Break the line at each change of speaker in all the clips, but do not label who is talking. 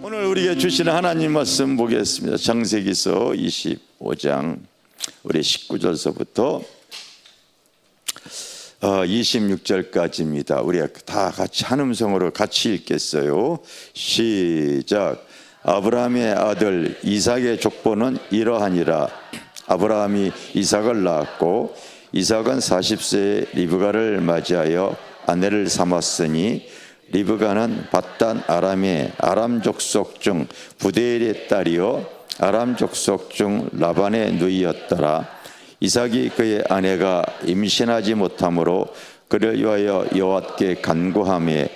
오늘 우리에게 주시는 하나님 말씀 보겠습니다. 창세기서 25장 우리 19절서부터 26절까지입니다. 우리 다 같이 한 음성으로 같이 읽겠어요. 시작. 아브라함의 아들 이삭의 족보는 이러하니라. 아브라함이 이삭을 낳았고 이삭은 40세에 리브가를 맞이하여 아내를 삼았으니 리브가는 밧단 아람의 아람 족속 중 부데엘의 딸이요 아람 족속 중 라반의 누이였더라. 이삭이 그의 아내가 임신하지 못하므로 그를 위하여 여호와께 간구하며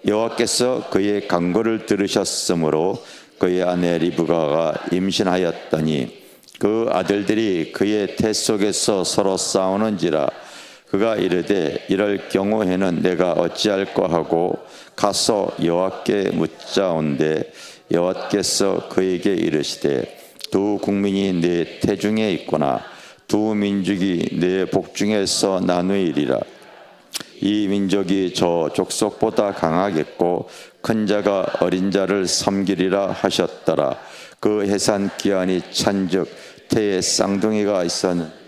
여호와께서 그의 간구를 들으셨으므로 그의 아내 리브가가 임신하였더니 그 아들들이 그의 태 속에서 서로 싸우는지라. 그가 이르되 이럴 경우에는 내가 어찌할꼬 하고 가서 여호와께 묻자온대 여호와께서 그에게 이르시되 두 국민이 내 태중에 있구나. 두 민족이 내 복중에서 나누이리라. 이 민족이 저 족속보다 강하겠고 큰 자가 어린 자를 섬기리라 하셨더라. 그 해산 기한이 찬즉 태에 쌍둥이가 있었는데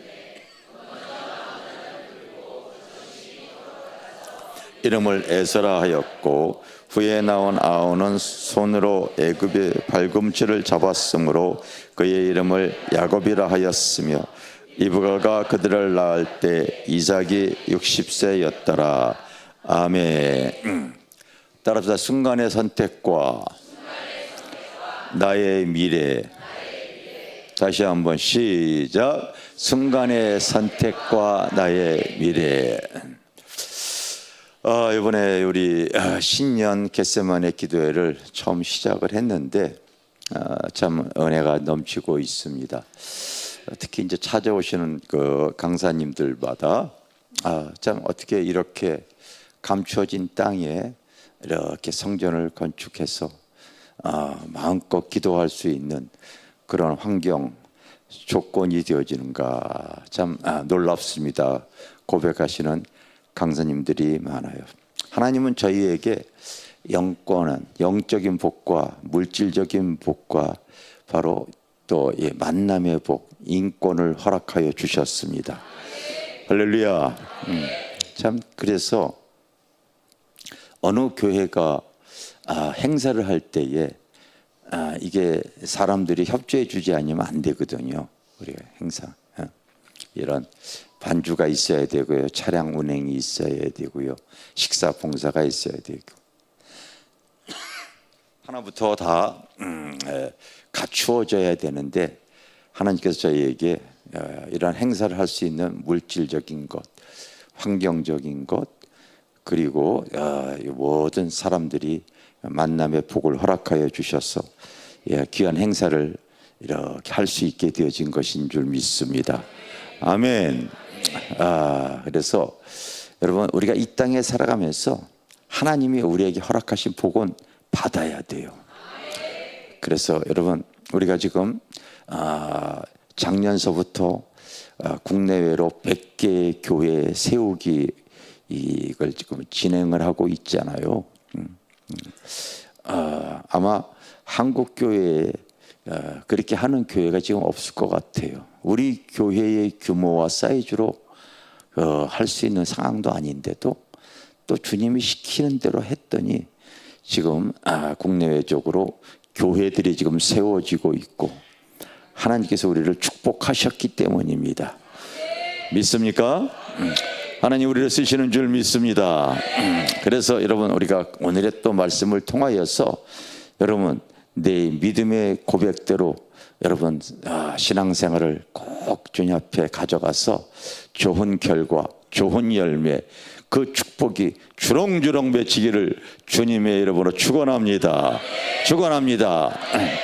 이름을 에서라 하였고 후에 나온 아온은 손으로 애굽의 발꿈치를 잡았으므로 그의 이름을 야곱이라 하였으며 리브가가 그들을 낳을 때 이삭이 60세였더라. 아멘. 따라서 순간의 선택과 나의 미래. 다시 한번 시작. 순간의 선택과 나의 미래. 이번에 우리 신년 겟세마네 기도회를 처음 시작을 했는데 참 은혜가 넘치고 있습니다. 특히 이제 찾아오시는 그 강사님들마다 참 어떻게 이렇게 감추어진 땅에 이렇게 성전을 건축해서 마음껏 기도할 수 있는 그런 환경 조건이 되어지는가 참 놀랍습니다. 고백하시는 강사님들이 많아요. 하나님은 저희에게 영권은 영적인 복과 물질적인 복과 바로 또 만남의 복, 인권을 허락하여 주셨습니다. 할렐루야. 참 그래서 어느 교회가 행사를 할 때에 이게 사람들이 협조해 주지 않으면 안 되거든요. 우리가 행사 이런 반주가 있어야 되고요, 차량 운행이 있어야 되고요, 식사 봉사가 있어야 되고 하나부터 다 갖추어져야 되는데 하나님께서 저희에게 이런 행사를 할 수 있는 물질적인 것, 환경적인 것, 그리고 모든 사람들이 만남의 복을 허락하여 주셔서 귀한 행사를 이렇게 할 수 있게 되어진 것인 줄 믿습니다. 아멘. 그래서 여러분 우리가 이 땅에 살아가면서 하나님이 우리에게 허락하신 복은 받아야 돼요. 그래서 여러분 우리가 지금 작년서부터 국내외로 100개의 교회 세우기 이걸 지금 진행을 하고 있잖아요. 아마 한국 교회에 그렇게 하는 교회가 지금 없을 것 같아요. 우리 교회의 규모와 사이즈로 할 수 있는 상황도 아닌데도 또 주님이 시키는 대로 했더니 지금 국내외적으로 교회들이 지금 세워지고 있고 하나님께서 우리를 축복하셨기 때문입니다. 믿습니까? 하나님 우리를 쓰시는 줄 믿습니다. 그래서 여러분 우리가 오늘의 또 말씀을 통하여서 여러분 내 믿음의 고백대로 여러분 신앙생활을 꼭 주님 앞에 가져가서 좋은 결과, 좋은 열매, 그 축복이 주렁주렁 맺히기를 주님의 이름으로 축원합니다. 축원합니다.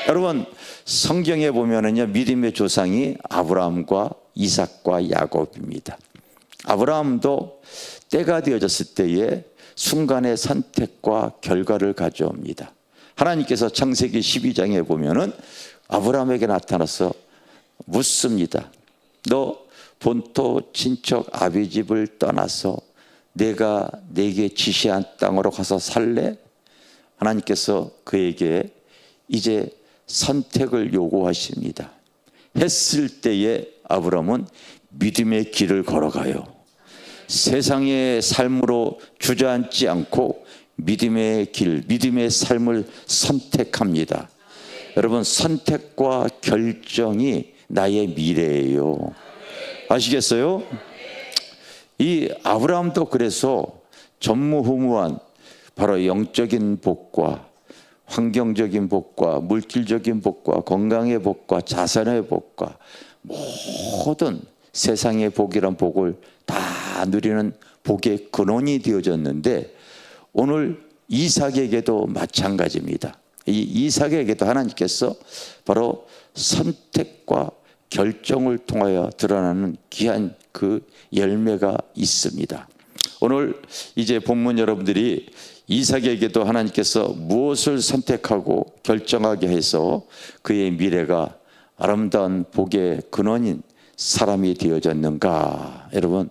여러분 성경에 보면은요 믿음의 조상이 아브라함과 이삭과 야곱입니다. 아브라함도 때가 되어졌을 때에 순간의 선택과 결과를 가져옵니다. 하나님께서 창세기 12장에 보면은 아브라함에게 나타나서 묻습니다. 너 본토 친척 아비 집을 떠나서 내가 내게 지시한 땅으로 가서 살래? 하나님께서 그에게 이제 선택을 요구하십니다. 했을 때에 아브라함은 믿음의 길을 걸어가요. 세상의 삶으로 주저앉지 않고 믿음의 길, 믿음의 삶을 선택합니다. 여러분, 선택과 결정이 나의 미래예요. 아시겠어요? 이 아브라함도 그래서 전무후무한 바로 영적인 복과 환경적인 복과 물질적인 복과 건강의 복과 자산의 복과 모든 세상의 복이란 복을 다 누리는 복의 근원이 되어졌는데, 오늘 이삭에게도 마찬가지입니다. 이 이삭에게도 하나님께서 바로 선택과 결정을 통하여 드러나는 귀한 그 열매가 있습니다. 오늘 이제 본문 여러분들이 이삭에게도 하나님께서 무엇을 선택하고 결정하게 해서 그의 미래가 아름다운 복의 근원인 사람이 되어졌는가. 여러분,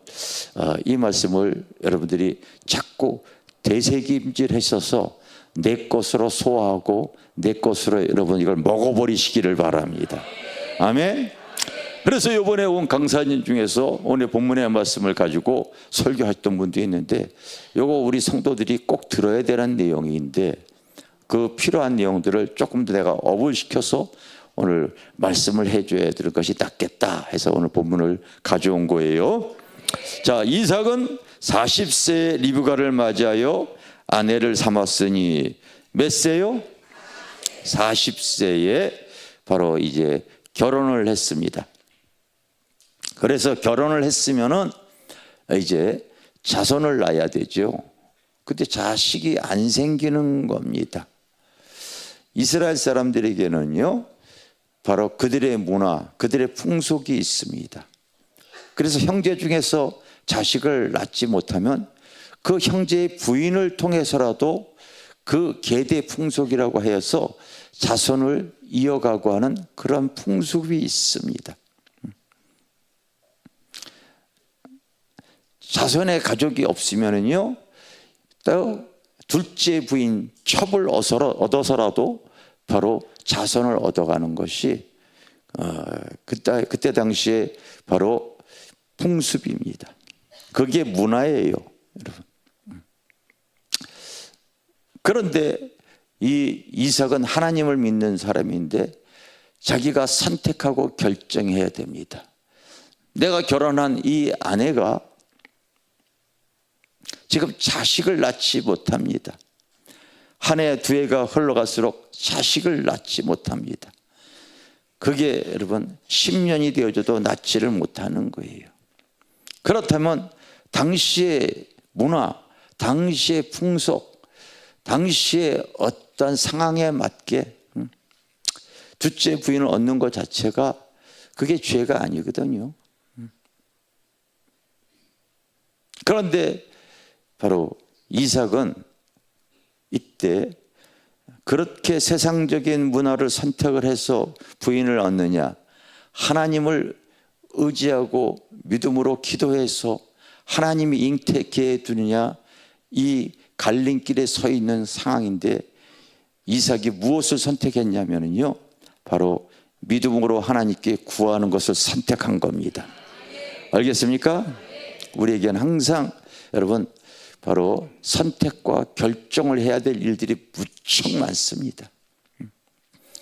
이 말씀을 여러분들이 자꾸 되새김질하셔서 내 것으로 소화하고 내 것으로 여러분 이걸 먹어버리시기를 바랍니다. 아멘. 그래서 이번에 온 강사님 중에서 오늘 본문의 말씀을 가지고 설교하셨던 분도 있는데, 이거 우리 성도들이 꼭 들어야 되는 내용인데 그 필요한 내용들을 조금 더 내가 업을 시켜서 오늘 말씀을 해줘야 될 것이 낫겠다 해서 오늘 본문을 가져온 거예요. 자, 이삭은 40세 리브가를 맞이하여 아내를 삼았으니 몇 세요? 40세에 바로 이제 결혼을 했습니다. 그래서 결혼을 했으면은 이제 자손을 낳아야 되죠. 근데 자식이 안 생기는 겁니다. 이스라엘 사람들에게는요, 바로 그들의 문화, 그들의 풍속이 있습니다. 그래서 형제 중에서 자식을 낳지 못하면 그 형제의 부인을 통해서라도 그 계대 풍속이라고 해서 자손을 이어가고 하는 그런 풍습이 있습니다. 자손의 가족이 없으면은요, 또 둘째 부인 첩을 얻어서라도 바로 자손을 얻어가는 것이 그때 당시에 바로 풍습입니다. 그게 문화예요, 여러분. 그런데 이 이삭은 하나님을 믿는 사람인데 자기가 선택하고 결정해야 됩니다. 내가 결혼한 이 아내가 지금 자식을 낳지 못합니다. 한 해 두 해가 흘러갈수록 자식을 낳지 못합니다. 그게 여러분 10년이 되어져도 낳지를 못하는 거예요. 그렇다면 당시의 문화, 당시의 풍속, 당시의 어떤 상황에 맞게 둘째 부인을 얻는 것 자체가 그게 죄가 아니거든요. 그런데 바로 이삭은 이때 그렇게 세상적인 문화를 선택을 해서 부인을 얻느냐, 하나님을 의지하고 믿음으로 기도해서 하나님이 잉태케 두느냐, 이 갈림길에 서 있는 상황인데 이삭이 무엇을 선택했냐면요, 바로 믿음으로 하나님께 구하는 것을 선택한 겁니다. 알겠습니까? 우리에게는 항상 여러분 바로 선택과 결정을 해야 될 일들이 무척 많습니다.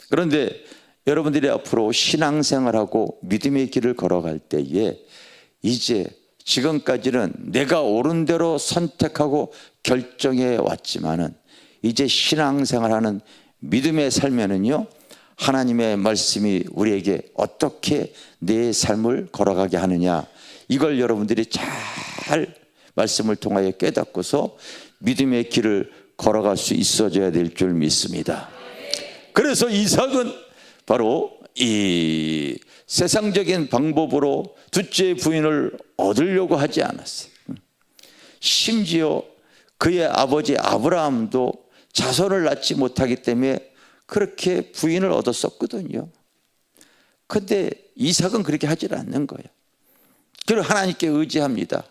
그런데 여러분들이 앞으로 신앙생활하고 믿음의 길을 걸어갈 때에 이제 지금까지는 내가 옳은 대로 선택하고 결정해 왔지만은 이제 신앙생활하는 믿음의 삶에는요, 하나님의 말씀이 우리에게 어떻게 내 삶을 걸어가게 하느냐, 이걸 여러분들이 잘 말씀을 통하여 깨닫고서 믿음의 길을 걸어갈 수 있어져야 될 줄 믿습니다. 그래서 이삭은 바로 이 세상적인 방법으로 둘째 부인을 얻으려고 하지 않았어요. 심지어 그의 아버지 아브라함도 자손을 낳지 못하기 때문에 그렇게 부인을 얻었었거든요. 그런데 이삭은 그렇게 하지 않는 거예요. 그리고 하나님께 의지합니다.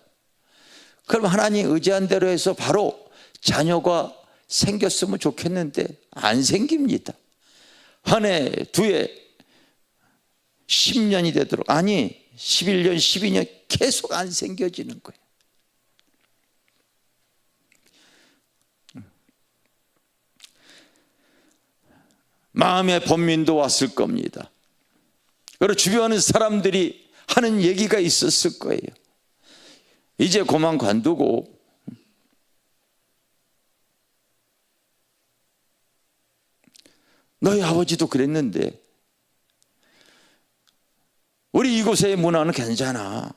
그럼 하나님 의지한 대로 해서 바로 자녀가 생겼으면 좋겠는데 안 생깁니다. 한 해, 두 해, 10년이 되도록, 아니 11년, 12년 계속 안 생겨지는 거예요. 마음의 번민도 왔을 겁니다. 그리고 주변 사람들이 하는 얘기가 있었을 거예요. 이제 그만 관두고 너희 아버지도 그랬는데 우리 이곳의 문화는 괜찮아.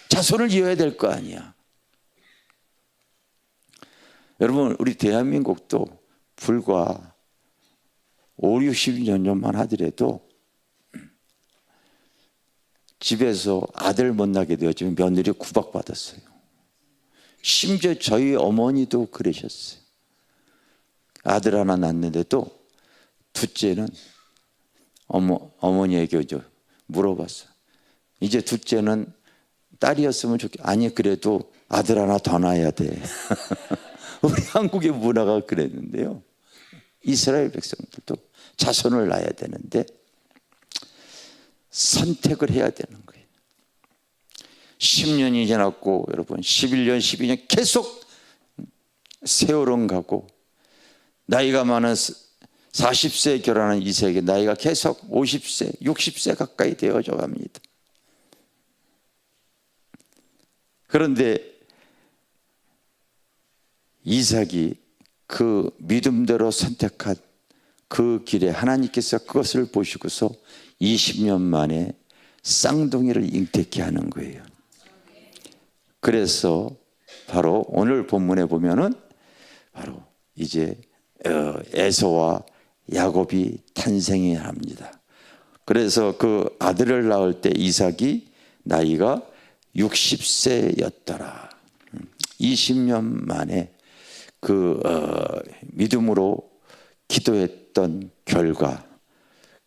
자손을 이어야 될 거 아니야. 여러분, 우리 대한민국도 불과 5, 60년만 하더라도 집에서 아들 못 낳게 되었지만 며느리 구박받았어요. 심지어 저희 어머니도 그러셨어요. 아들 하나 낳는데도 둘째는 어머니에게 물어봤어요. 이제 둘째는 딸이었으면 좋겠다. 아니 그래도 아들 하나 더 낳아야 돼. 우리 한국의 문화가 그랬는데요. 이스라엘 백성들도 자손을 낳아야 되는데 선택을 해야 되는 거예요. 10년이 지났고 여러분 11년, 12년 계속 세월은 가고 나이가 많은 40세에 결혼한 이세에게 나이가 계속 50세, 60세 가까이 되어져 갑니다. 그런데 이삭이 그 믿음대로 선택한 그 길에 하나님께서 그것을 보시고서 20년 만에 쌍둥이를 잉태케 하는 거예요. 그래서 바로 오늘 본문에 보면은 바로 이제 에서와 야곱이 탄생이 합니다. 그래서 그 아들을 낳을 때 이삭이 나이가 60세였더라. 20년 만에 그 믿음으로 기도했던 결과,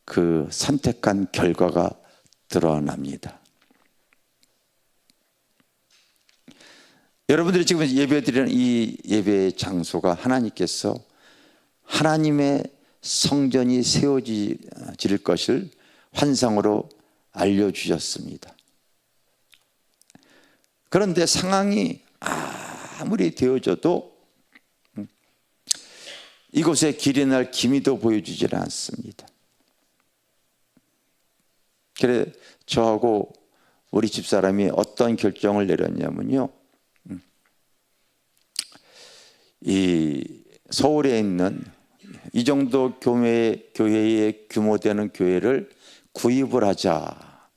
그 선택한 결과가 드러납니다. 여러분들이 지금 예배드리는 이 예배의 장소가 하나님께서 하나님의 성전이 세워질 것을 환상으로 알려주셨습니다. 그런데 상황이 아무리 되어져도 이곳에 길이 날 기미도 보여주질 않습니다. 그래 저하고 우리 집사람이 어떤 결정을 내렸냐면요, 이 서울에 있는 이 정도 교회의 규모되는 교회를 구입을 하자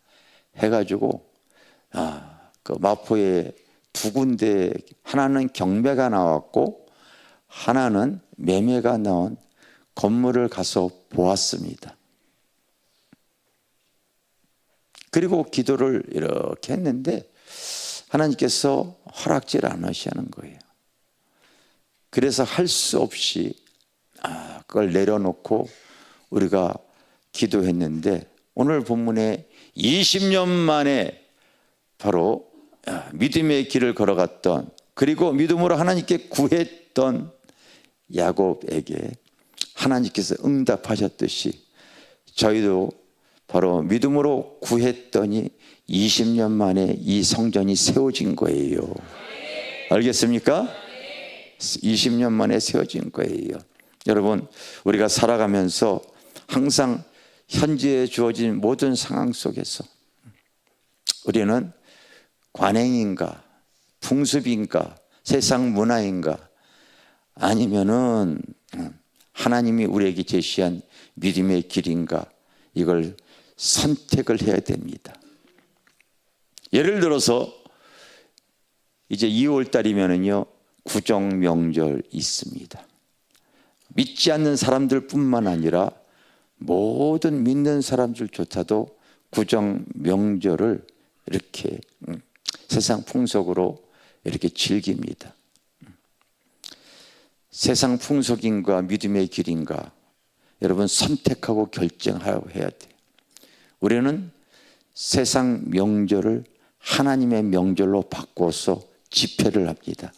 해가지고 그 마포에 두 군데, 하나는 경매가 나왔고 하나는 매매가 나온 건물을 가서 보았습니다. 그리고 기도를 이렇게 했는데 하나님께서 허락질 않으시는 거예요. 그래서 할 수 없이 그걸 내려놓고 우리가 기도했는데 오늘 본문에 20년 만에 바로 믿음의 길을 걸어갔던, 그리고 믿음으로 하나님께 구했던 야곱에게 하나님께서 응답하셨듯이 저희도 바로 믿음으로 구했더니 20년 만에 이 성전이 세워진 거예요. 알겠습니까? 20년 만에 세워진 거예요. 여러분, 우리가 살아가면서 항상 현재에 주어진 모든 상황 속에서 우리는 관행인가, 풍습인가, 세상 문화인가, 아니면은 하나님이 우리에게 제시한 믿음의 길인가, 이걸 선택을 해야 됩니다. 예를 들어서 이제 2월 달이면은요 구정 명절 있습니다. 믿지 않는 사람들뿐만 아니라 모든 믿는 사람들조차도 구정 명절을 이렇게 세상 풍속으로 이렇게 즐깁니다. 세상 풍속인가 믿음의 길인가, 여러분 선택하고 결정해야 돼요. 우리는 세상 명절을 하나님의 명절로 바꿔서 집회를 합니다.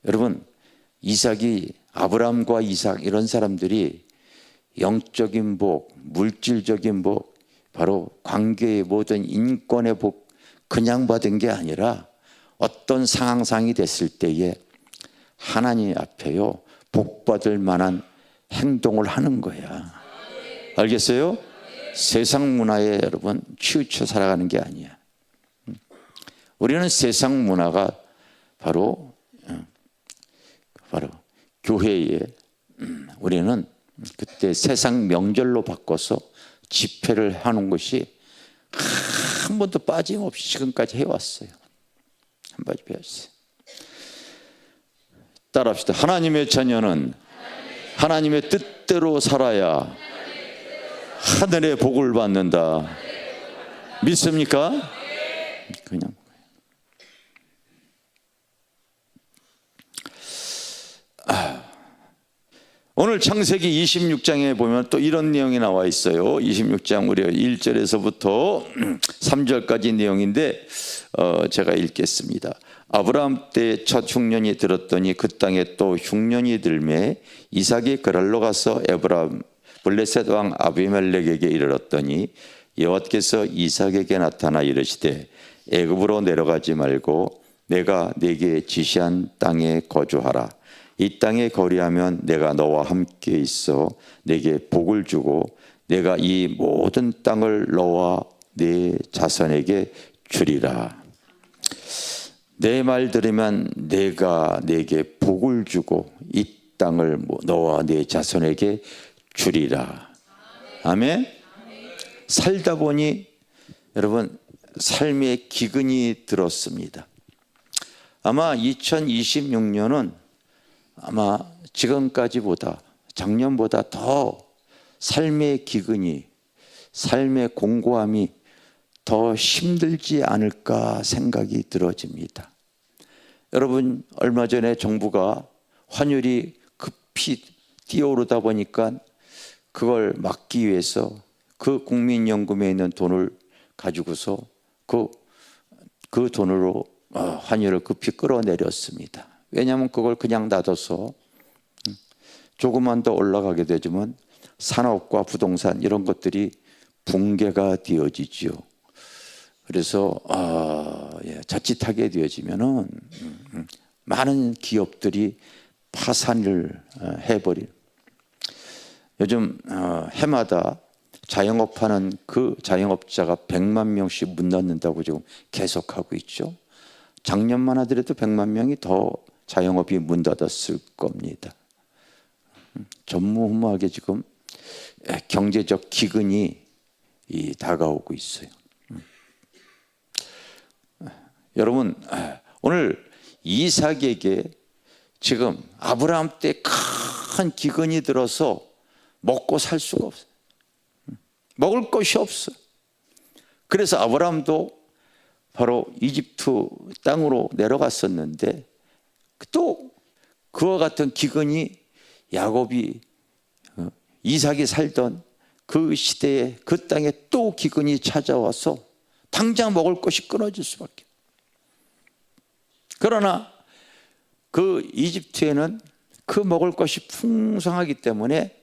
여러분, 이삭이, 아브라함과 이삭 이런 사람들이 영적인 복, 물질적인 복, 바로 관계의 모든 인권의 복 그냥 받은 게 아니라 어떤 상황상이 됐을 때에 하나님 앞에요 복 받을 만한 행동을 하는 거야. 알겠어요? 세상 문화에 여러분 치우쳐 살아가는 게 아니야. 우리는 세상 문화가 바로 교회에 우리는 그때 세상 명절로 바꿔서 집회를 하는 것이 한 번도 빠짐없이 지금까지 해왔어요. 한 번도 배웠어요. 따라합시다. 하나님의 자녀는 하나님의 뜻대로 살아야 하늘의 복을 받는다. 믿습니까? 그냥 오늘 창세기 26장에 보면 또 이런 내용이 나와 있어요. 26장 우리 1절에서부터 3절까지 내용인데 제가 읽겠습니다. 아브라함 때 첫 흉년이 들었더니 그 땅에 또 흉년이 들매 이삭이 그랄로 가서 에브람 블레셋 왕 아비멜렉에게 이르렀더니 여호와께서 이삭에게 나타나 이르시되 애굽으로 내려가지 말고 내가 네게 지시한 땅에 거주하라. 이 땅에 거리하면 내가 너와 함께 있어 네게 복을 주고 내가 이 모든 땅을 너와 네 자손에게 주리라. 내 말 들으면 내가 네게 복을 주고 이 땅을 너와 네 자손에게 주리라. 아멘. 살다 보니 여러분 삶의 기근이 들었습니다. 아마 2026년은 아마 지금까지보다 작년보다 더 삶의 기근이 삶의 공고함이 더 힘들지 않을까 생각이 들어집니다. 여러분 얼마 전에 정부가 환율이 급히 뛰어오르다 보니까 그걸 막기 위해서 그 국민연금에 있는 돈을 가지고서 그 돈으로 환율을 급히 끌어내렸습니다. 왜냐하면 그걸 그냥 놔둬서 조금만 더 올라가게 되지만 산업과 부동산 이런 것들이 붕괴가 되어지죠. 그래서 자칫하게 되어지면은 많은 기업들이 파산을 해버린. 요즘 해마다 자영업하는 그 자영업자가 100만 명씩 문 닫는다고 지금 계속하고 있죠. 작년만 하더라도 100만 명이 더 자영업이 문 닫았을 겁니다. 전무후무하게 지금 경제적 기근이 다가오고 있어요. 여러분 오늘 이삭에게 지금 아브라함 때 큰 기근이 들어서 먹고 살 수가 없어요. 먹을 것이 없어요. 그래서 아브라함도 바로 이집트 땅으로 내려갔었는데 또 그와 같은 기근이 야곱이 이삭이 살던 그 시대에 그 땅에 또 기근이 찾아와서 당장 먹을 것이 끊어질 수밖에. 그러나 그 이집트에는 그 먹을 것이 풍성하기 때문에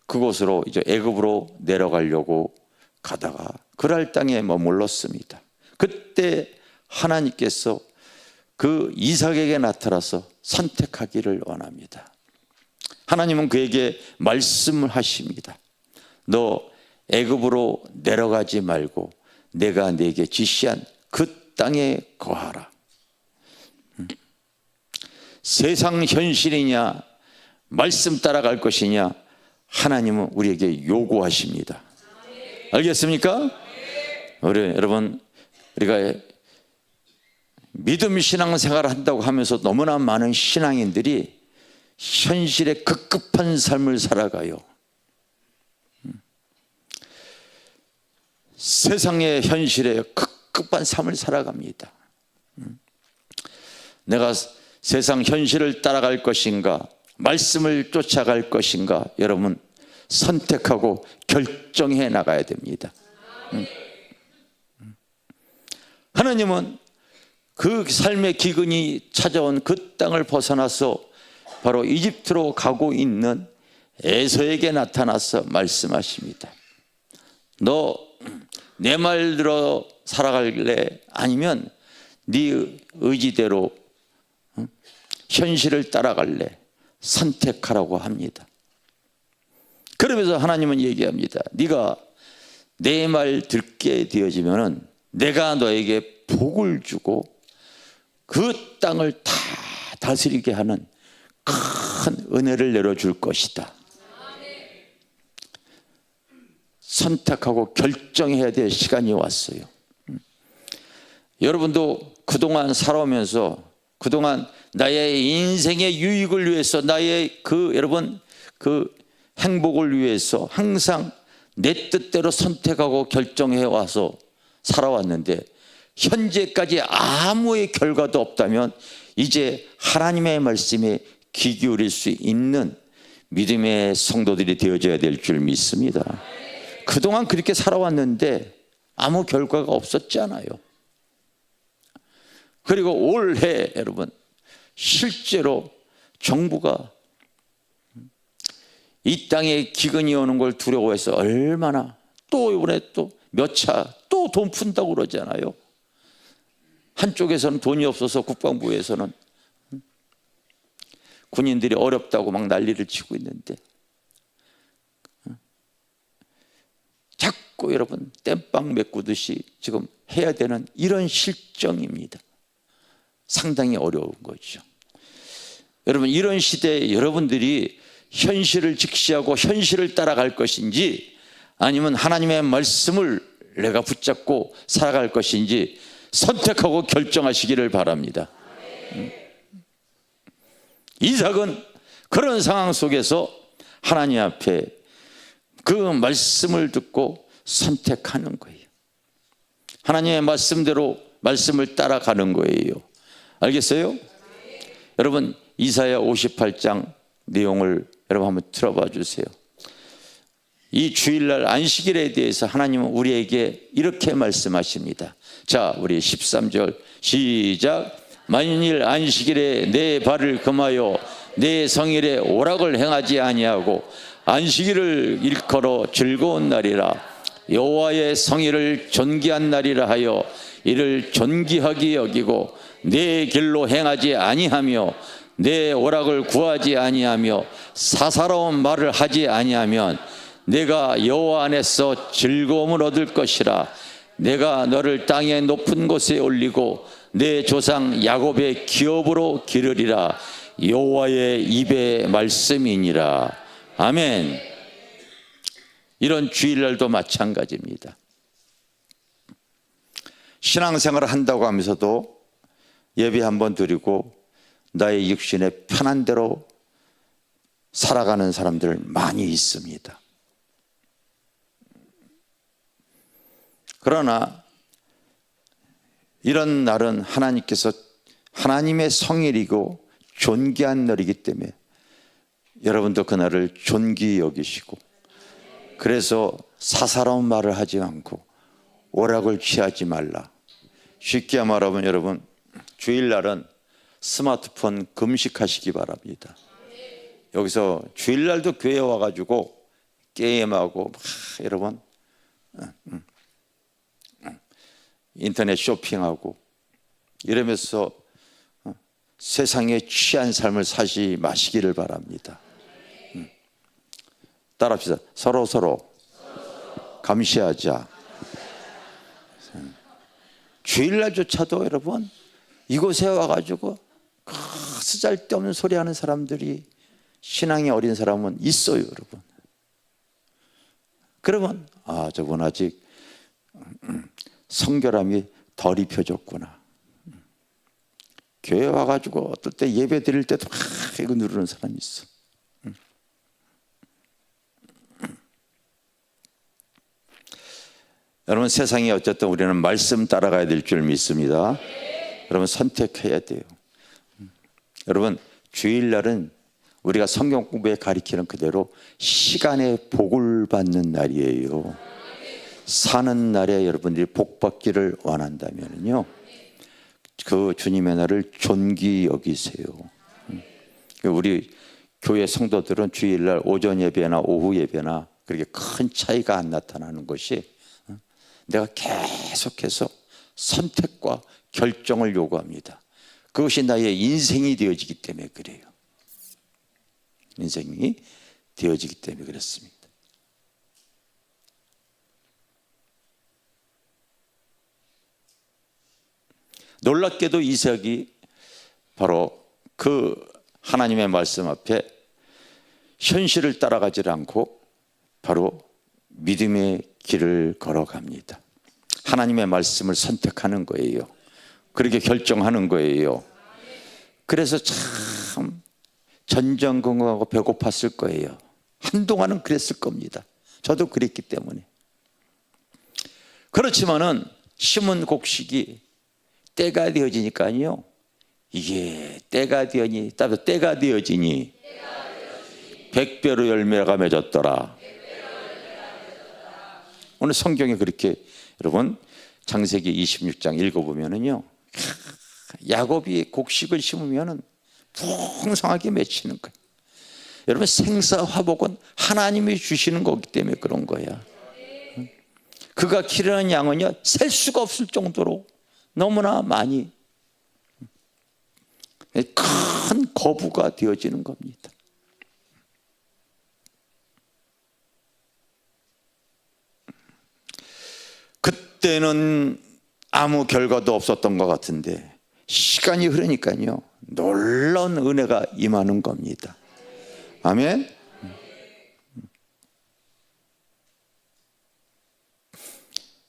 그곳으로 이제 애굽으로 내려가려고 가다가 그랄 땅에 머물렀습니다. 그때 하나님께서 그 이삭에게 나타나서 선택하기를 원합니다. 하나님은 그에게 말씀을 하십니다. 너 애굽으로 내려가지 말고 내가 네게 지시한 그 땅에 거하라. 세상 현실이냐 말씀 따라갈 것이냐 하나님은 우리에게 요구하십니다. 알겠습니까? 여러분 우리가 믿음 신앙생활을 한다고 하면서 너무나 많은 신앙인들이 현실에 급급한 삶을 살아가요. 세상의 현실에 급급한 삶을 살아갑니다. 내가 세상 현실을 따라갈 것인가 말씀을 쫓아갈 것인가 여러분 선택하고 결정해 나가야 됩니다. 하나님은 그 삶의 기근이 찾아온 그 땅을 벗어나서 바로 이집트로 가고 있는 에서에게 나타나서 말씀하십니다. 너 내 말대로 살아갈래? 아니면 네 의지대로 현실을 따라갈래? 선택하라고 합니다. 그러면서 하나님은 얘기합니다. 네가 내 말 듣게 되어지면은 내가 너에게 복을 주고 그 땅을 다 다스리게 하는 큰 은혜를 내려줄 것이다. 선택하고 결정해야 될 시간이 왔어요. 여러분도 그동안 살아오면서 그동안 나의 인생의 유익을 위해서 나의 여러분 행복을 위해서 항상 내 뜻대로 선택하고 결정해 와서 살아왔는데 현재까지 아무의 결과도 없다면 이제 하나님의 말씀에 귀 기울일 수 있는 믿음의 성도들이 되어져야 될 줄 믿습니다. 그동안 그렇게 살아왔는데 아무 결과가 없었잖아요. 그리고 올해 여러분 실제로 정부가 이 땅에 기근이 오는 걸 두려워해서 얼마나 또 이번에 또 몇 차 또 돈 푼다고 그러잖아요. 한쪽에서는 돈이 없어서 국방부에서는 군인들이 어렵다고 막 난리를 치고 있는데 자꾸 여러분 땜빵 메꾸듯이 지금 해야 되는 이런 실정입니다. 상당히 어려운 거죠. 여러분 이런 시대에 여러분들이 현실을 직시하고 현실을 따라갈 것인지 아니면 하나님의 말씀을 내가 붙잡고 살아갈 것인지 선택하고 결정하시기를 바랍니다. 이삭은 그런 상황 속에서 하나님 앞에 그 말씀을 듣고 선택하는 거예요. 하나님의 말씀대로 말씀을 따라가는 거예요. 알겠어요? 여러분 이사야 58장 내용을 여러분 한번 들어봐 주세요. 이 주일날 안식일에 대해서 하나님은 우리에게 이렇게 말씀하십니다. 자, 우리 13절 시작. 만일 안식일에 내 발을 금하여 내 성일에 오락을 행하지 아니하고 안식일을 일컬어 즐거운 날이라 여호와의 성일을 존귀한 날이라 하여 이를 존귀하게 여기고 내 길로 행하지 아니하며 내 오락을 구하지 아니하며 사사로운 말을 하지 아니하면 내가 여호와 안에서 즐거움을 얻을 것이라. 내가 너를 땅의 높은 곳에 올리고 내 조상 야곱의 기업으로 기르리라. 여호와의 입의 말씀이니라. 아멘. 이런 주일날도 마찬가지입니다. 신앙생활을 한다고 하면서도 예배 한번 드리고 나의 육신에 편한 대로 살아가는 사람들 많이 있습니다. 그러나 이런 날은 하나님께서 하나님의 성일이고 존귀한 날이기 때문에 여러분도 그날을 존귀히 여기시고 그래서 사사로운 말을 하지 않고 오락을 취하지 말라. 쉽게 말하면 여러분 주일날은 스마트폰 금식하시기 바랍니다. 여기서 주일날도 교회 와가지고 게임하고 여러분 인터넷 쇼핑하고 이러면서 세상에 취한 삶을 사시 마시기를 바랍니다. 따라합시다. 서로 감시하자. 주일날조차도 여러분 이곳에 와가지고 쓰잘데없는 소리 하는 사람들이 신앙이 어린 사람은 있어요, 여러분. 그러면 저분 아직 성결함이 덜 입혀졌구나. 교회 와가지고 어떨 때 예배 드릴 때도 이거 누르는 사람이 있어. 여러분 세상에 어쨌든 우리는 말씀 따라가야 될 줄 믿습니다. 여러분 선택해야 돼요. 여러분 주일날은 우리가 성경 공부에 가리키는 그대로 시간의 복을 받는 날이에요. 사는 날에 여러분들이 복 받기를 원한다면요, 그 주님의 날을 존귀히 여기세요. 우리 교회 성도들은 주일날 오전 예배나 오후 예배나 그렇게 큰 차이가 안 나타나는 것이 내가 계속해서 선택과 결정을 요구합니다. 그것이 나의 인생이 되어지기 때문에 그래요. 인생이 되어지기 때문에 그렇습니다. 놀랍게도 이삭이 바로 그 하나님의 말씀 앞에 현실을 따라가지 않고 바로 믿음의 길을 걸어갑니다. 하나님의 말씀을 선택하는 거예요. 그렇게 결정하는 거예요. 그래서 참 전전긍긍하고 배고팠을 거예요. 한동안은 그랬을 겁니다. 저도 그랬기 때문에. 그렇지만은 심은 곡식이 때가 되어지니까요, 이게 때가 되어지니 100배로 열매가 맺었더라. 오늘 성경에 그렇게 여러분 창세기 26장 읽어보면은요, 야곱이 곡식을 심으면은 풍성하게 맺히는 거예요. 여러분 생사화복은 하나님이 주시는 거기 때문에 그런 거야. 그가 기르는 양은요 셀 수가 없을 정도로 너무나 많이 큰 거부가 되어지는 겁니다. 그때는 아무 결과도 없었던 것 같은데 시간이 흐르니까요 놀라운 은혜가 임하는 겁니다. 아멘.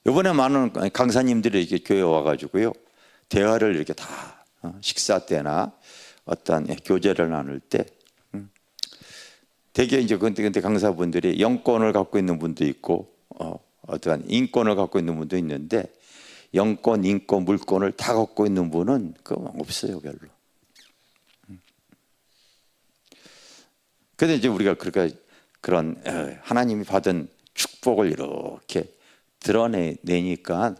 이번에 많은 강사님들이 이렇게 교회 와가지고요 대화를 이렇게 다 식사 때나 어떤 교제를 나눌 때 되게 이제 근데 강사분들이 영권을 갖고 있는 분도 있고 어떠한 인권을 갖고 있는 분도 있는데 영권, 인권, 물권을 다 갖고 있는 분은 없어요 별로. 그런데 이제 우리가 그런 하나님이 받은 축복을 이렇게 드러내니까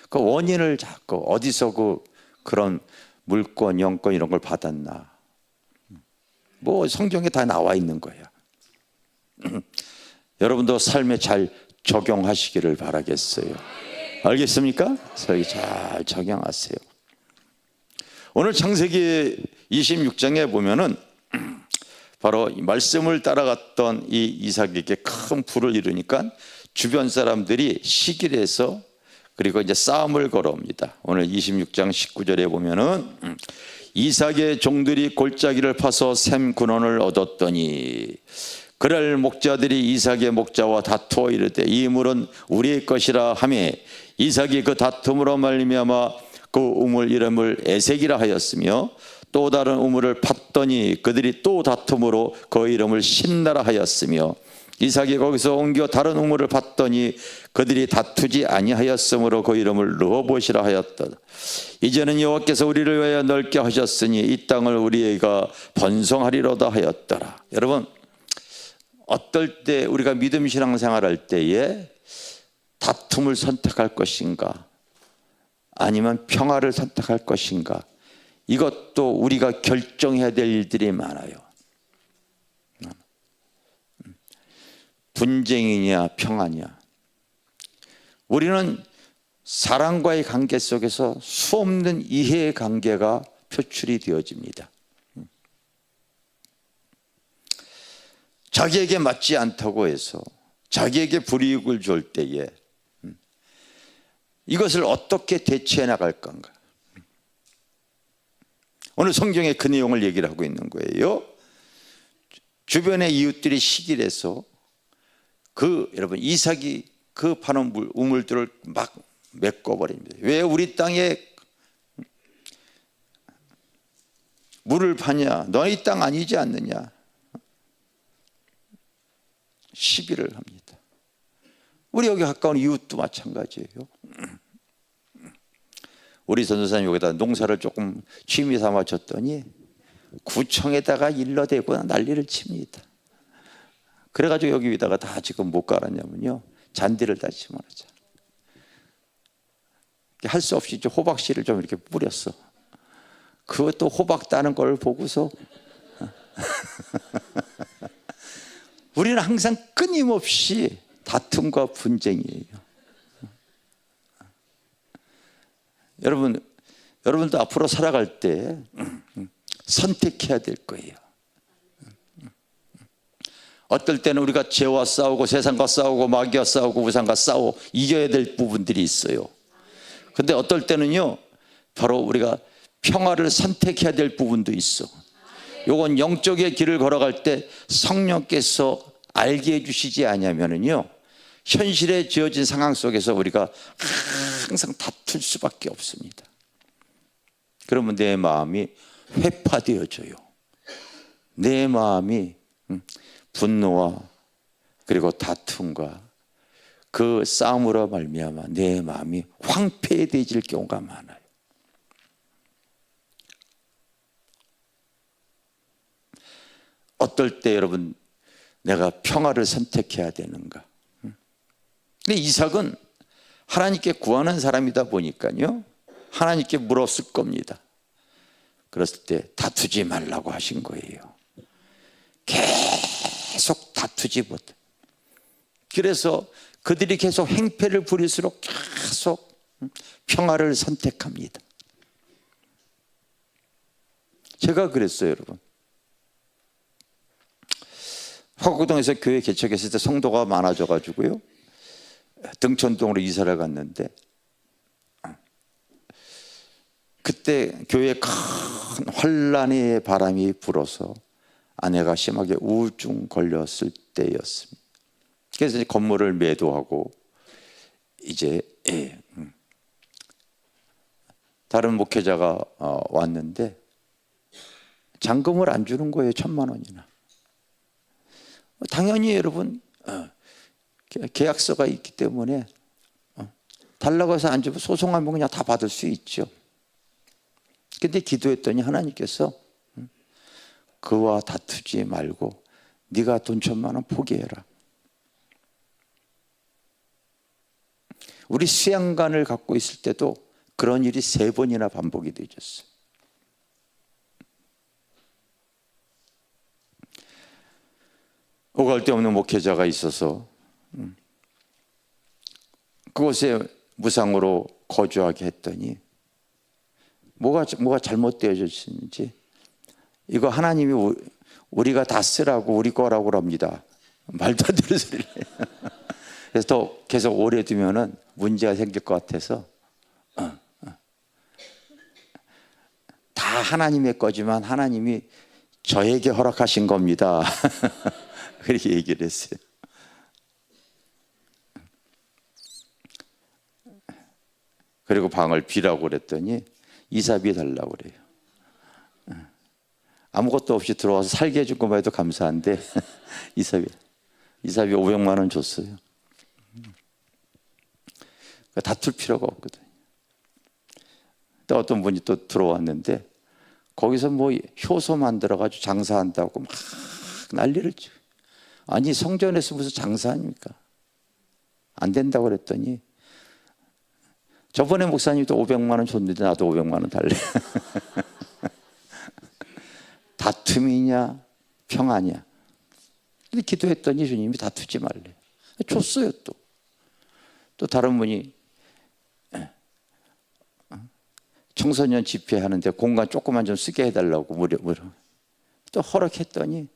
그 원인을 자꾸 어디서 그런 물권, 영권 이런 걸 받았나? 뭐 성경에 다 나와 있는 거야. 여러분도 삶에 잘 적용하시기를 바라겠어요. 알겠습니까? 잘 적용하세요. 오늘 창세기 26장에 보면은 바로 말씀을 따라갔던 이 이삭에게 큰 불을 이루니까 주변 사람들이 시기해서 그리고 이제 싸움을 걸어옵니다. 오늘 26장 19절에 보면은 이삭의 종들이 골짜기를 파서 샘 근원을 얻었더니 그럴 목자들이 이삭의 목자와 다투어 이르되 이 물은 우리의 것이라 하며 이삭이 그 다툼으로 말미암아 그 우물 이름을 에색이라 하였으며 또 다른 우물을 팠더니 그들이 또 다툼으로 그 이름을 신나라 하였으며 이삭이 거기서 옮겨 다른 우물을 팠더니 그들이 다투지 아니하였으므로 그 이름을 르호봇이라 하였다. 이제는 여호와께서 우리를 위하여 넓게 하셨으니 이 땅을 우리가 번성하리로다 하였더라. 여러분 어떨 때 우리가 믿음 신앙생활할 때에 다툼을 선택할 것인가 아니면 평화를 선택할 것인가, 이것도 우리가 결정해야 될 일들이 많아요. 분쟁이냐 평화냐. 우리는 사람과의 관계 속에서 수없는 이해의 관계가 표출이 되어집니다. 자기에게 맞지 않다고 해서 자기에게 불이익을 줄 때에 이것을 어떻게 대처해 나갈 건가. 오늘 성경에 그 내용을 얘기를 하고 있는 거예요. 주변의 이웃들이 시기를 해서 여러분 이삭이 그 파는 우물들을 막 메꿔버립니다. 왜 우리 땅에 물을 파냐? 너희 땅 아니지 않느냐? 시비를 합니다. 우리 여기 가까운 이웃도 마찬가지예요. 우리 전도사님 여기다 농사를 조금 취미 삼아 줬더니 구청에다가 일러대고 난리를 칩니다. 그래가지고 여기다가 다 지금 못 갈았냐면요, 잔디를 다 심어놨죠. 할 수 없이 호박씨를 좀 이렇게 뿌렸어. 그것도 호박 따는 걸 보고서 우리는 항상 끊임없이 다툼과 분쟁이에요. 여러분도 앞으로 살아갈 때 선택해야 될 거예요. 어떨 때는 우리가 죄와 싸우고 세상과 싸우고 마귀와 싸우고 우상과 싸워 이겨야 될 부분들이 있어요. 근데 어떨 때는요, 바로 우리가 평화를 선택해야 될 부분도 있어. 요건 영적의 길을 걸어갈 때 성령께서 알게 해주시지 않으면은요, 현실에 지어진 상황 속에서 우리가 항상 다툴 수밖에 없습니다. 그러면 내 마음이 회파되어져요. 내 마음이 분노와 그리고 다툼과 그 싸움으로 말미암아 내 마음이 황폐해질 경우가 많아요. 어떨 때 여러분 내가 평화를 선택해야 되는가? 근데 이삭은 하나님께 구하는 사람이다 보니까요, 하나님께 물었을 겁니다. 그랬을 때 다투지 말라고 하신 거예요. 계속 다투지 못해. 그래서 그들이 계속 행패를 부릴수록 계속 평화를 선택합니다. 제가 그랬어요, 여러분. 화곡동에서 교회 개척했을 때 성도가 많아져 가지고요, 등촌동으로 이사를 갔는데, 그때 교회에 큰 환란의 바람이 불어서 아내가 심하게 우울증 걸렸을 때였습니다. 그래서 이제 건물을 매도하고 이제 다른 목회자가 왔는데 잔금을 안 주는 거예요. 1,000만 원이나. 당연히 여러분 계약서가 있기 때문에 달라고 해서 안 주면 소송하면 그냥 다 받을 수 있죠. 근데 기도했더니 하나님께서 그와 다투지 말고 네가 돈 1,000만 원 포기해라. 우리 수양관을 갖고 있을 때도 그런 일이 3번이나 반복이 되었어요. 오갈 데 없는 목회자가 있어서 그곳에 무상으로 거주하게 했더니 뭐가 잘못되어졌는지, 이거 하나님이 우리가 다 쓰라고 우리 거라고 합니다. 말도 안 되는 소리를 해요. 그래서 또 계속 오래 두면은 문제가 생길 것 같아서 다 하나님의 거지만 하나님이 저에게 허락하신 겁니다. 그렇게 얘기를 했어요. 그리고 방을 비라고 그랬더니 이사비 달라고 그래요. 아무것도 없이 들어와서 살게 해준 것만 해도 감사한데 이사비 500만 원 줬어요. 다툴 필요가 없거든요. 또 어떤 분이 또 들어왔는데 거기서 뭐 효소 만들어가지고 장사한다고 막 난리를 치고, 아니 성전에서 무슨 장사합니까? 안 된다고 그랬더니 저번에 목사님도 500만 원 줬는데 나도 500만 원 달래. 다툼이냐 평화냐. 근데 기도했더니 주님이 다투지 말래. 줬어요. 또 다른 분이 청소년 집회하는데 공간 조금만 좀 쓰게 해달라고 또 허락했더니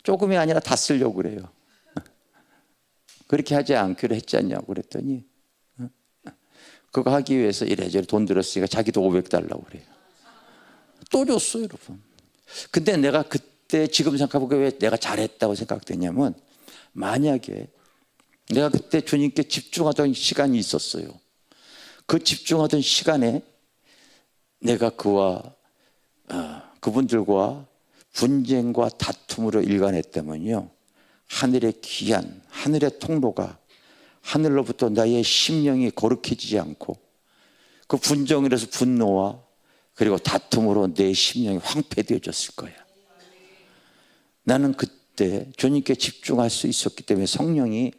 조금이 아니라 다 쓰려고 그래요. 그렇게 하지 않기로 했지 않냐고 그랬더니 그거 하기 위해서 이래저래 돈 들었으니까 자기도 500 달라고 그래요. 또 줬어요, 여러분. 근데 내가 그때 지금 생각해보면 왜 내가 잘했다고 생각되냐면, 만약에 내가 그때 주님께 집중하던 시간이 있었어요. 그 집중하던 시간에 내가 그분들과 분쟁과 다툼으로 일관했다면요, 하늘의 귀한 하늘의 통로가 하늘로부터 나의 심령이 거룩해지지 않고 그 분쟁으로서 분노와 그리고 다툼으로 내 심령이 황폐되어졌을 거야. 나는 그때 주님께 집중할 수 있었기 때문에 성령이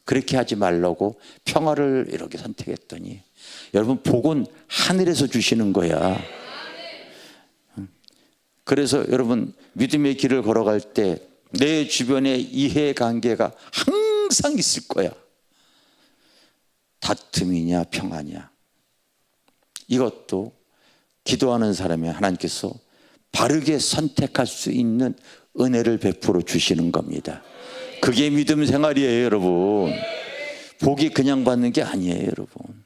그렇게 하지 말라고 평화를 이렇게 선택했더니, 여러분 복은 하늘에서 주시는 거야. 그래서 여러분, 믿음의 길을 걸어갈 때 내 주변에 이해관계가 항상 있을 거야. 다툼이냐 평화냐, 이것도 기도하는 사람이 하나님께서 바르게 선택할 수 있는 은혜를 베풀어 주시는 겁니다. 그게 믿음 생활이에요, 여러분. 복이 그냥 받는 게 아니에요, 여러분.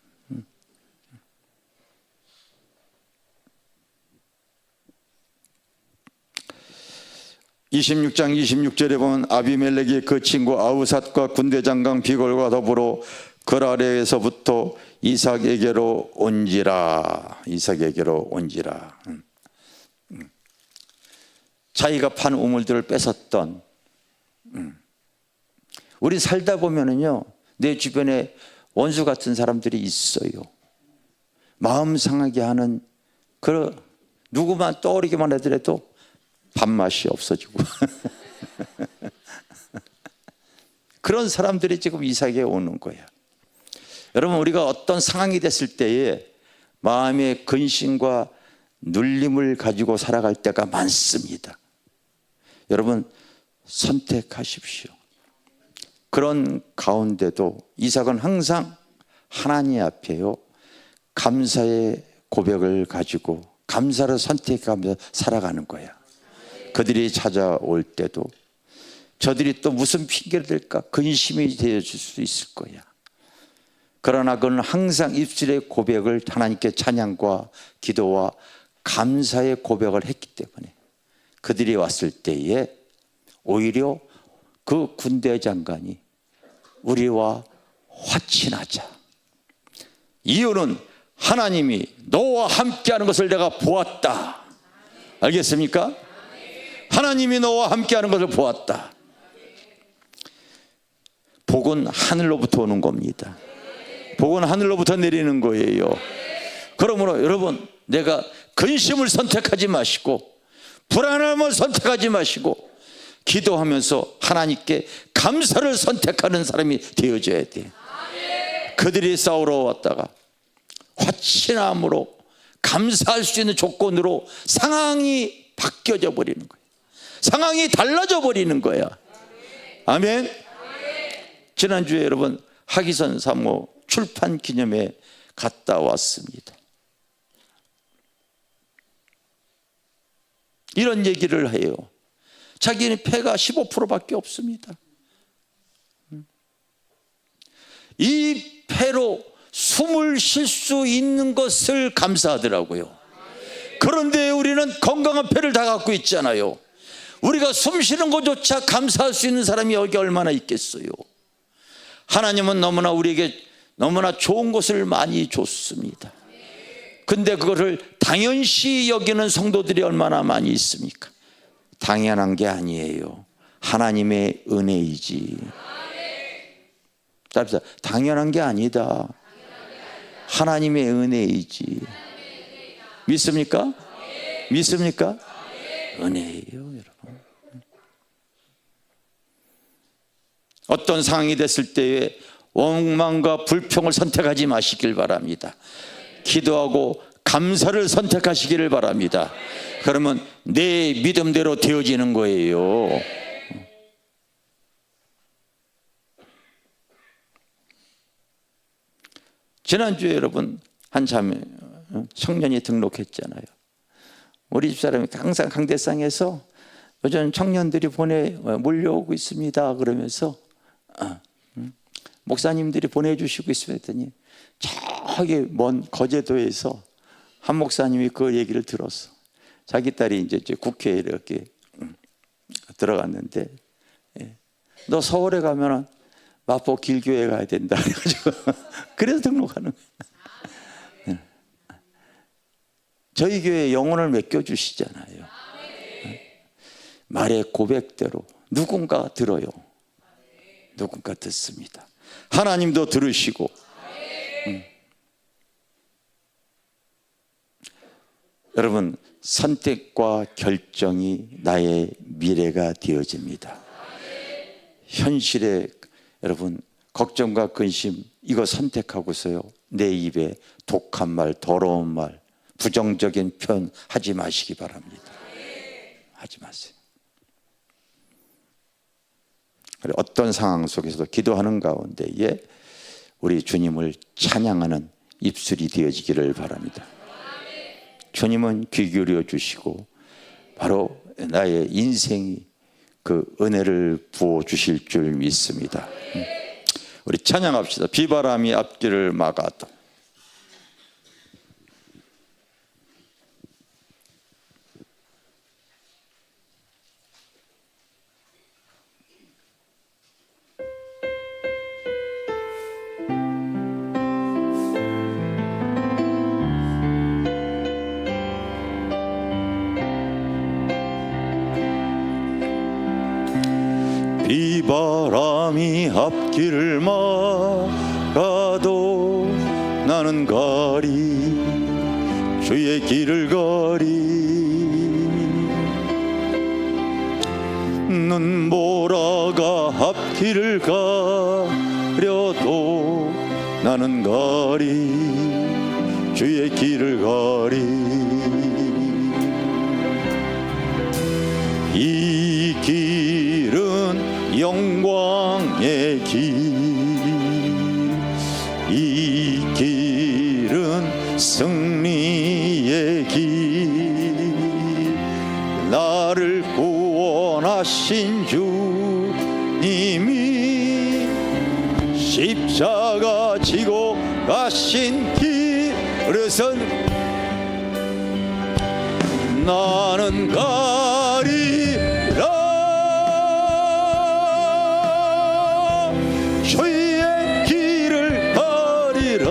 26장 26절에 보면 아비멜렉이 그 친구 아우삿과 군대 장관 비골과 더불어 그라레에서부터 이삭에게로 온지라. 이삭에게로 온지라. 자기가 판 우물들을 뺏었던, 우리 살다 보면은요, 내 주변에 원수 같은 사람들이 있어요. 마음 상하게 하는, 누구만 떠오르기만 하더라도 밥맛이 없어지고 그런 사람들이 지금 이삭에 오는 거야. 여러분, 우리가 어떤 상황이 됐을 때에 마음의 근심과 눌림을 가지고 살아갈 때가 많습니다. 여러분, 선택하십시오. 그런 가운데도 이삭은 항상 하나님 앞에요, 감사의 고백을 가지고 감사를 선택하면서 살아가는 거야. 그들이 찾아올 때도 저들이 또 무슨 핑계를 댈까 근심이 되어줄 수 있을 거야. 그러나 그는 항상 입술의 고백을 하나님께 찬양과 기도와 감사의 고백을 했기 때문에 그들이 왔을 때에 오히려 그 군대 장관이 우리와 화친하자. 이유는 하나님이 너와 함께하는 것을 내가 보았다. 알겠습니까? 하나님이 너와 함께하는 것을 보았다. 복은 하늘로부터 오는 겁니다. 복은 하늘로부터 내리는 거예요. 그러므로 여러분, 내가 근심을 선택하지 마시고 불안함을 선택하지 마시고 기도하면서 하나님께 감사를 선택하는 사람이 되어져야 돼. 그들이 싸우러 왔다가 화친함으로 감사할 수 있는 조건으로 상황이 바뀌어져 버리는 거예요. 상황이 달라져 버리는 거야. 아멘. 지난주에 여러분 하기선 사모 출판 기념회 갔다 왔습니다. 이런 얘기를 해요. 자기는 패가 15%밖에 없습니다. 이 패로 숨을 쉴 수 있는 것을 감사하더라고요. 그런데 우리는 건강한 패를 다 갖고 있잖아요. 우리가 숨 쉬는 것조차 감사할 수 있는 사람이 여기 얼마나 있겠어요. 하나님은 너무나 우리에게 너무나 좋은 것을 많이 줬습니다. 근데 그것을 당연시 여기는 성도들이 얼마나 많이 있습니까? 당연한 게 아니에요. 하나님의 은혜이지. 당연한 게 아니다. 하나님의 은혜이지. 믿습니까? 믿습니까? 은혜예요, 여러분. 어떤 상황이 됐을 때에 원망과 불평을 선택하지 마시길 바랍니다. 기도하고 감사를 선택하시기를 바랍니다. 그러면 내 믿음대로 되어지는 거예요. 지난주에 여러분 한 자매 청년이 등록했잖아요. 우리 집사람이 항상 강대상에서 요즘 청년들이 몰려오고 있습니다 그러면서 목사님들이 보내주시고 있어야 했더니 저기 먼 거제도에서 한 목사님이 그 얘기를 들었어. 자기 딸이 이제 국회에 이렇게 들어갔는데, 너 서울에 가면 마포 길교회 가야 된다 그래가지고 그래서 등록하는 거예요. 저희 교회에 영혼을 맡겨주시잖아요. 말의 고백대로 누군가 들어요. 누군가 듣습니다. 하나님도 들으시고. 여러분, 선택과 결정이 나의 미래가 되어집니다. 현실에 여러분 걱정과 근심 이거 선택하고서요, 내 입에 독한 말, 더러운 말, 부정적인 표현 하지 마시기 바랍니다. 하지 마세요. 어떤 상황 속에서도 기도하는 가운데에 우리 주님을 찬양하는 입술이 되어지기를 바랍니다. 주님은 귀 기울여 주시고 바로 나의 인생이 그 은혜를 부어 주실 줄 믿습니다. 우리 찬양합시다. 비바람이 앞길을 막아도. 비바람이 앞길을 막아도 나는 가리 주의 길을 가리 눈보라가 앞길을 가려도 나는 가리 주의 길을 가리 이 길은 영광의 길, 이 길은 승리의 길, 나를 구원하신 주님이 십자가 지고 가신 길. 그래서 나는 가리라 주의 길을 가리라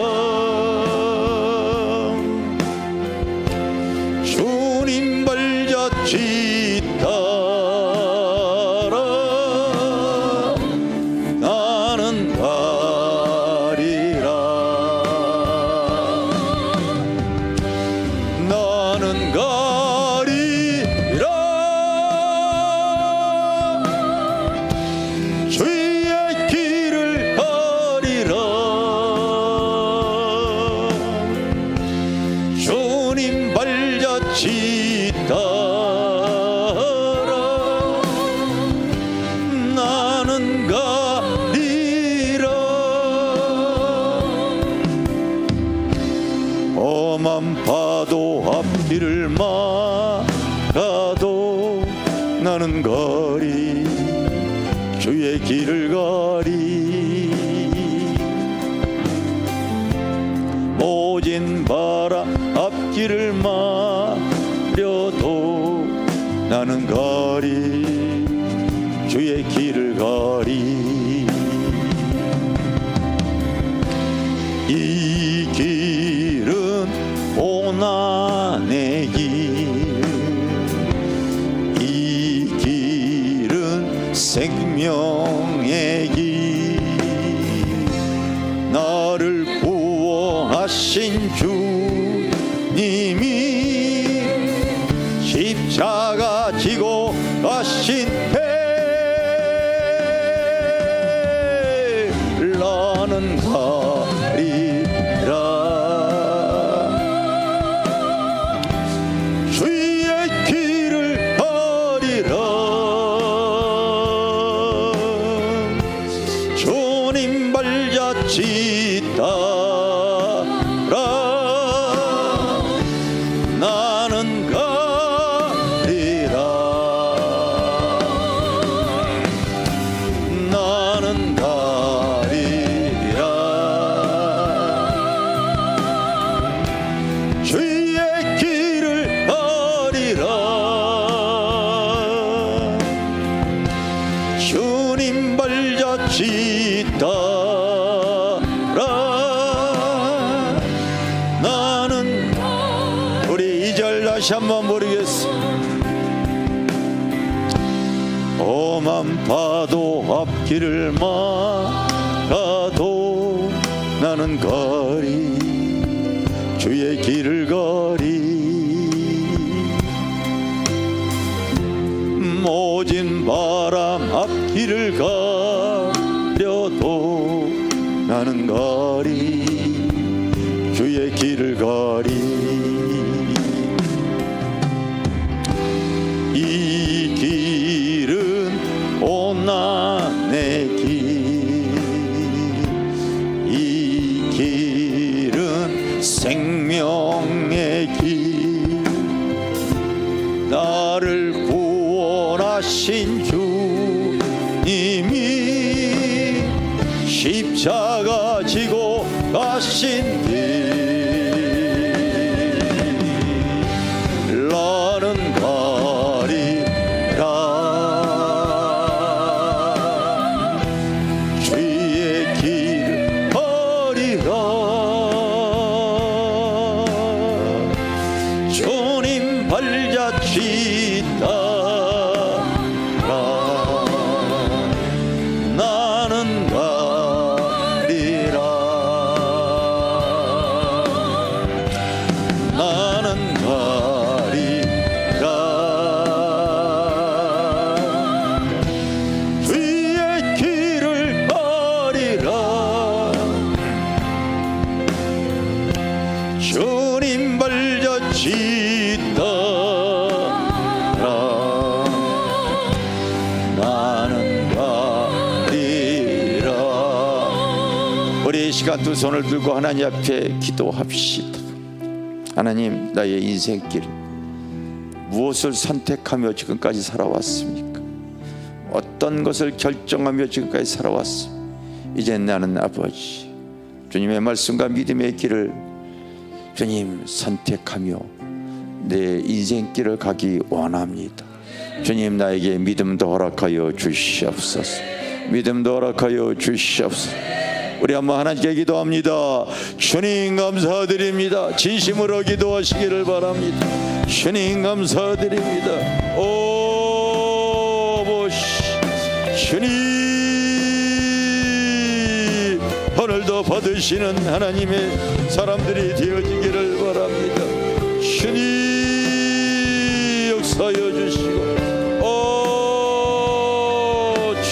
주님 발자취 따라 나는 가리라 나는 가리라 주의 길을 가리라 주님 발자취 따라 나는 가리라 험한 파도 앞길을 막아도 나는 가리 주의 길을 가리 모진 바람 앞길을 막려도 나는 가리 주의 길을 가리 이 길은 고난의 길, 이 길은 생명의 길, 나를 구원하신 주님이 십자가 지고 가신 배 나는 가리라 주의 길을 가리라 주님 발자취 따라 나는 가리라 나는 가리라 주의 길을 가리라 주님 발자취 따라 나는 우리 2절 다시 한번 부르겠습니다. 험한 파도 앞길을 막아도 나는 가리 주의 길을 가리 모진 바람 앞길을 가려도 나는 가리 주의 길을 가리 이 인도하신 길 나는 가리라. 주의 길 가리라. 주님 발자취 따라 나는 가리라. 나는 가리라. 주의 길을 가리라. 주님 발자취 따라 나는 가리라. 우리 이 시간 두 손을 들고 하나님 앞에 기도합시다. 하나님, 나의 인생길 무엇을 선택하며 지금까지 살아왔습니까? 어떤 것을 결정하며 지금까지 살아왔습니까? 이제 나는 아버지 주님의 말씀과 믿음의 길을 주님 선택하며 내 인생길을 가기 원합니다. 주님, 나에게 믿음도 허락하여 주시옵소서. 믿음도 허락하여 주시옵소서. 우리 한번 하나님께 기도합니다. 주님 감사드립니다. 진심으로 기도하시기를 바랍니다. 주님 감사드립니다. 오 보시 주님, 오늘도 받으시는 하나님의 사람들이 되어지기를 바랍니다. 주님 역사여 주시고, 오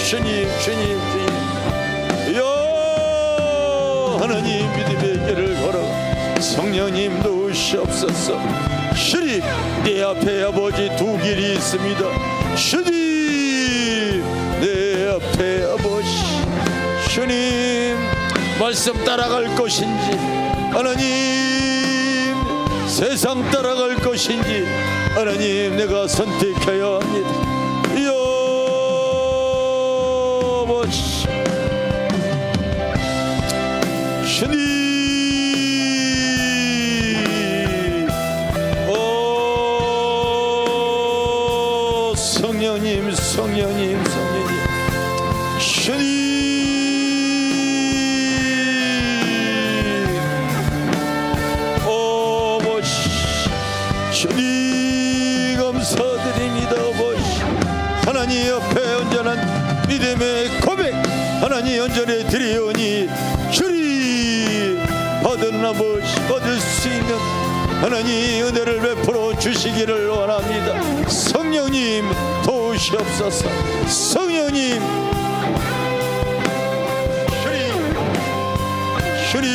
주님 하나님 믿음의 길을 걸어 성령님 도우시옵소서. 주님, 내 앞에 아버지 두 길이 있습니다. 주님, 내 앞에 아버지 주님 말씀 따라갈 것인지, 하나님 세상 따라갈 것인지, 하나님 내가 선택해야 합니다. 여보시 주님, 오 성령님 주님, 오 주님 감사드립니다. 하나님 옆에 온전한 믿음의 고백 하나님 온전히 드리오니 주님 받은 아버지 받을 수 있는 하나님 은혜를 베풀어 주시기를 원합니다. 성령님 도우시옵소서. 성령님 주님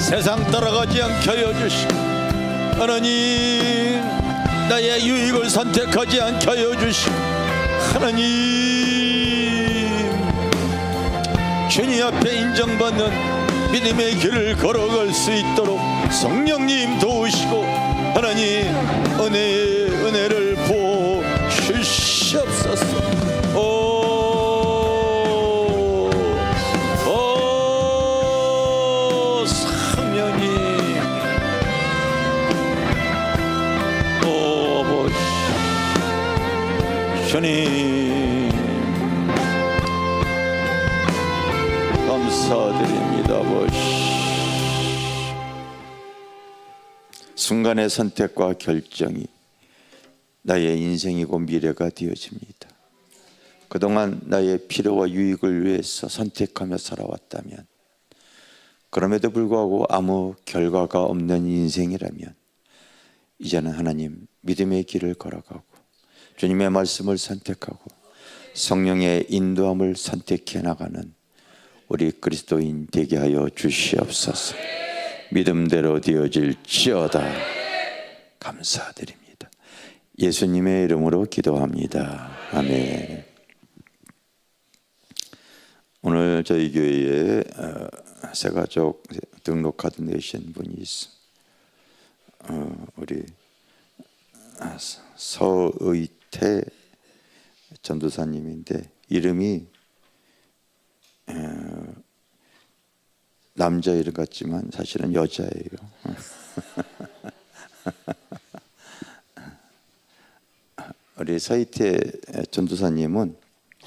세상 따라가지 않게 하여 주시고, 하나님 나의 유익을 선택하지 않게 하여 주시고, 하나님 주님 앞에 인정받는 믿음의 길을 걸어갈 수 있도록 성령님 도우시고, 하나님 은혜를 부어 주시옵소서. 주님 감사드립니다. 아버지, 순간의 선택과 결정이 나의 인생이고 미래가 되어집니다. 그동안 나의 필요와 유익을 위해서 선택하며 살아왔다면, 그럼에도 불구하고 아무 결과가 없는 인생이라면, 이제는 하나님 믿음의 길을 걸어가고 주님의 말씀을 선택하고 성령의 인도함을 선택해 나가는 우리 그리스도인 되게 하여 주시옵소서. 믿음대로 되어질지어다. 감사드립니다. 예수님의 이름으로 기도합니다. 아멘. 오늘 저희 교회에 새가족 등록 카드 내신 분이 있습니다. 우리 서의태 전도사님인데 이름이 남자 이름 같지만 사실은 여자예요. 우리 서희태 전도사님은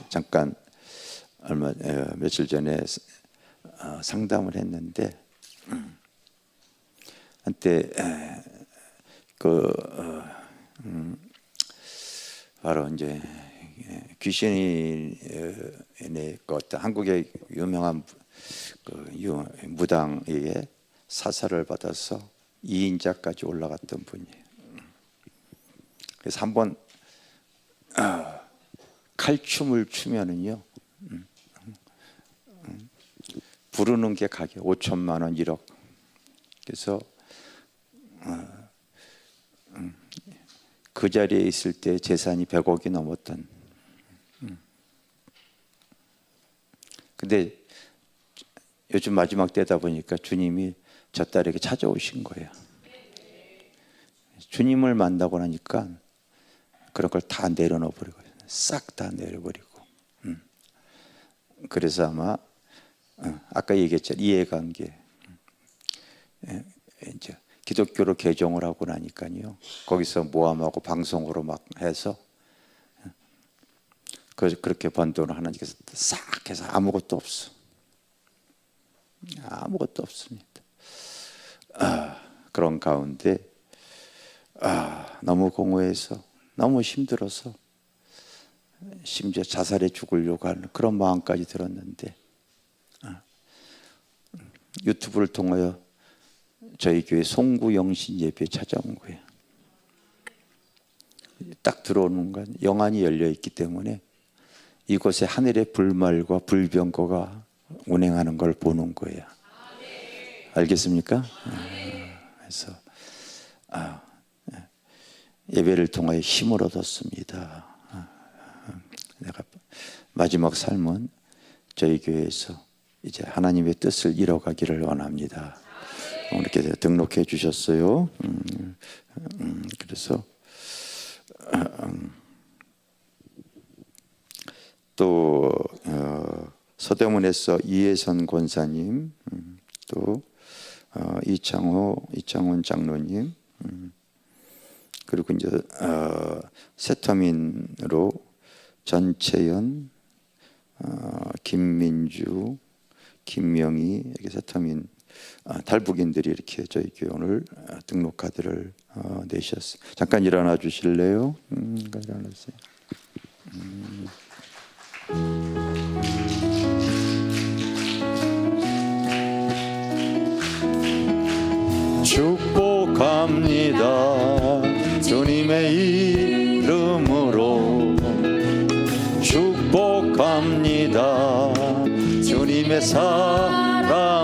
잠깐 며칠 전에 상담을 했는데 한때 바로 이제 귀신의 어떤 한국의 유명한 무당에게 사살을 받아서 2인자까지 올라갔던 분이에요. 그래서 한번 칼춤을 추면은요, 부르는 게 가격 5천만 원, 1억. 그래서 그 자리에 있을 때 재산이 100억이 넘었던. 근데 요즘 마지막 때다 보니까 주님이 저 딸에게 찾아오신 거예요. 주님을 만나고 나니까 그런 걸 다 내려놓아 버리고, 싹 다 내려버리고. 그래서 아마 아까 얘기했죠, 이해관계. 이제 기독교로 개종을 하고 나니까요, 거기서 모함하고 방송으로 막 해서 그렇게 번 돈을 하나님께서 싹 해서 아무것도 없어. 아무것도 없습니다. 그런 가운데 너무 공허해서, 너무 힘들어서 심지어 자살해 죽으려고 하는 그런 마음까지 들었는데 유튜브를 통하여 저희 교회 송구영신 예배에 찾아온 거예요. 딱 들어오는 건 영안이 열려 있기 때문에 이곳에 하늘의 불말과 불병거가 운행하는 걸 보는 거예요. 알겠습니까? 그래서 예배를 통하여 힘을 얻었습니다. 내가 마지막 삶은 저희 교회에서 이제 하나님의 뜻을 이뤄가기를 원합니다. 이렇게 등록해 주셨어요. 그래서 또 서대문에서 이혜선 권사님, 또 이창훈 장로님, 그리고 이제 세터민으로 전채연, 김민주, 김명희, 이렇게 세터민 탈북인들이 이렇게 저희 교회 오늘 등록 카드를 내셨어요. 잠깐 일어나 주실래요? 일어나세요. 축복합니다. 주님의 이름으로 축복합니다. 주님의 사랑으로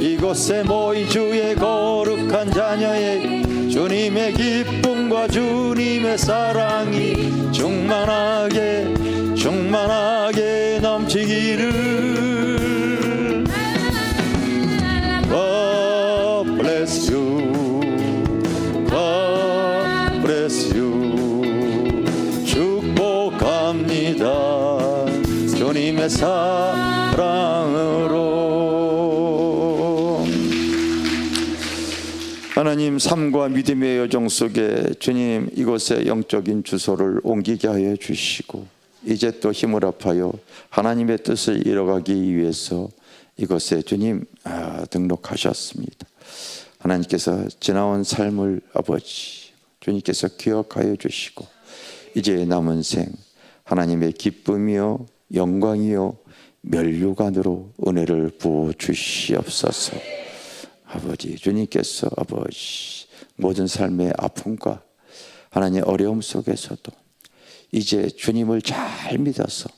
이곳에 모인 주의 거룩한 자녀의 주님의 기쁨과 주님의 사랑이 충만하게 넘치기를. God bless you, God bless you. 축복합니다. 주님의 사랑으로. 하나님, 삶과 믿음의 여정 속에 주님 이곳에 영적인 주소를 옮기게 하여 주시고, 이제 또 힘을 합하여 하나님의 뜻을 이뤄가기 위해서 이곳에 주님 등록하셨습니다. 하나님께서 지나온 삶을 아버지 주님께서 기억하여 주시고, 이제 남은 생 하나님의 기쁨이요 영광이요 면류관으로 은혜를 부어 주시옵소서. 아버지 주님께서 아버지 모든 삶의 아픔과 하나님의 어려움 속에서도 이제 주님을 잘 믿어서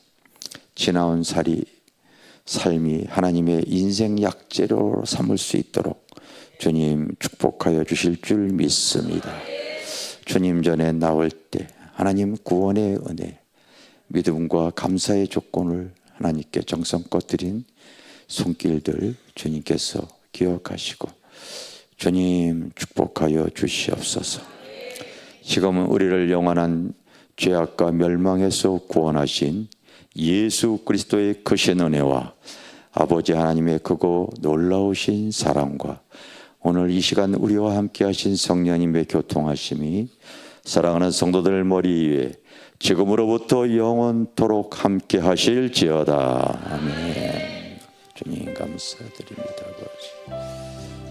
지나온 삶이 하나님의 인생 약재로 삼을 수 있도록 주님 축복하여 주실 줄 믿습니다. 주님 전에 나올 때 하나님 구원의 은혜, 믿음과 감사의 조건을 하나님께 정성껏 드린 손길들 주님께서 기억하시고 주님 축복하여 주시옵소서. 지금은 우리를 영원한 죄악과 멸망에서 구원하신 예수 그리스도의 크신 은혜와 아버지 하나님의 크고 놀라우신 사랑과 오늘 이 시간 우리와 함께 하신 성령님의 교통하심이 사랑하는 성도들 머리 위에 지금으로부터 영원토록 함께 하실지어다. 아멘. 주님 감사드립니다. 아버지.